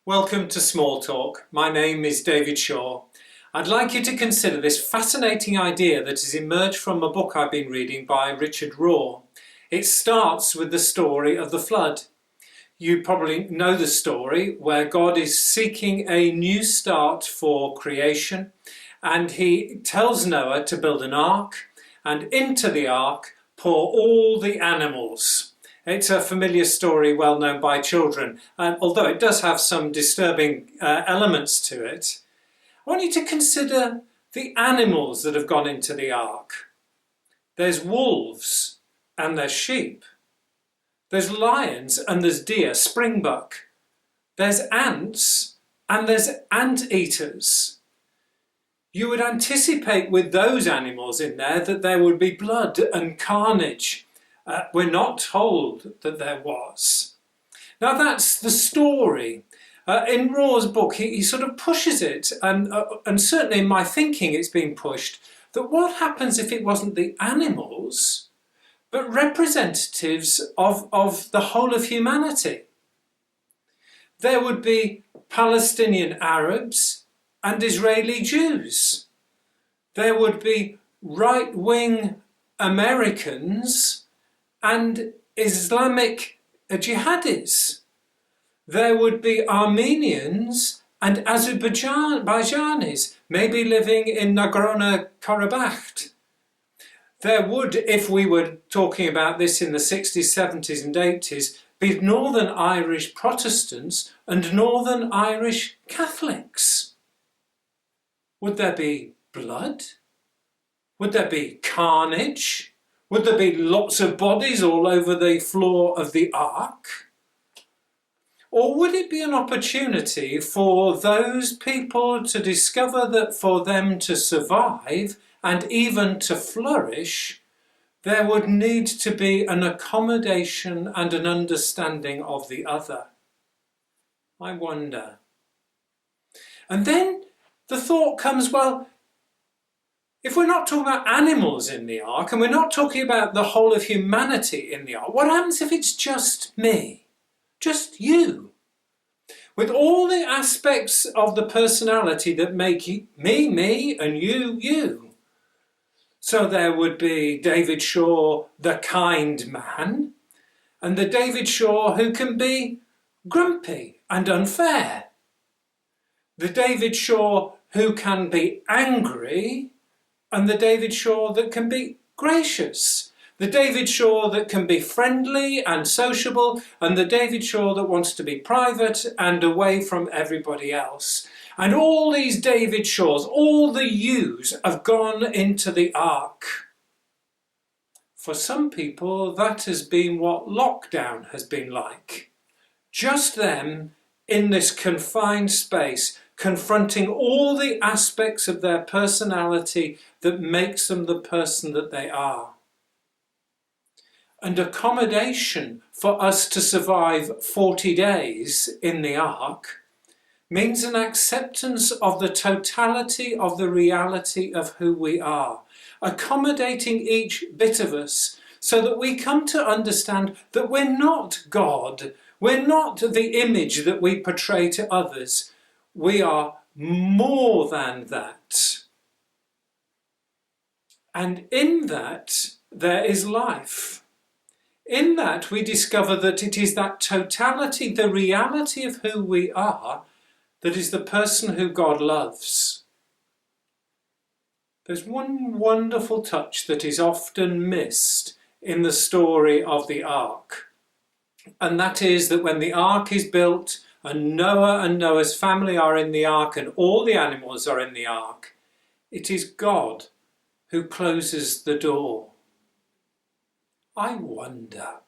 Welcome to Small Talk. My name is David Shaw. I'd like you to consider this fascinating idea that has emerged from a book I've been reading by Richard Rohr. It starts with the story of the flood. You probably know the story where God is seeking a new start for creation, and he tells Noah to build an ark, and into the ark pour all the animals. It's a familiar story well known by children, and although it does have some disturbing elements to it. I want you to consider the animals that have gone into the ark. There's wolves and there's sheep. There's lions and there's deer, springbuck. There's ants and there's anteaters. You would anticipate with those animals in there that there would be blood and carnage. We're not told that there was. Now that's the story. In Rohr's book, he sort of pushes it, and certainly in my thinking it's been pushed, that what happens if it wasn't the animals, but representatives of the whole of humanity? There would be Palestinian Arabs and Israeli Jews. There would be right-wing Americans and Islamic jihadis. There would be Armenians and Azerbaijanis, maybe living in Nagorno-Karabakh. There would, if we were talking about this in the 60s, 70s and 80s, be Northern Irish Protestants and Northern Irish Catholics. Would there be blood? Would there be carnage? Would there be lots of bodies all over the floor of the ark? Or would it be an opportunity for those people to discover that for them to survive and even to flourish, there would need to be an accommodation and an understanding of the other? I wonder. And then the thought comes, well, if we're not talking about animals in the ark and we're not talking about the whole of humanity in the ark, what happens if it's just me? Just you? With all the aspects of the personality that make me, me, and you, you. So there would be David Shaw, the kind man, and the David Shaw who can be grumpy and unfair. The David Shaw who can be angry, and the David Shaw that can be gracious. The David Shaw that can be friendly and sociable, and the David Shaw that wants to be private and away from everybody else. And all these David Shaws, all the yous, have gone into the ark. For some people, that has been what lockdown has been like. Just them in this confined space, confronting all the aspects of their personality that makes them the person that they are. And accommodation for us to survive 40 days in the ark means an acceptance of the totality of the reality of who we are, accommodating each bit of us so that we come to understand that we're not God, we're not the image that we portray to others. We are more than that. And in that, there is life. In that, we discover that it is that totality, the reality of who we are, that is the person who God loves. There's one wonderful touch that is often missed in the story of the ark. And that is that when the ark is built, and Noah and Noah's family are in the ark and all the animals are in the ark, it is God who closes the door. I wonder,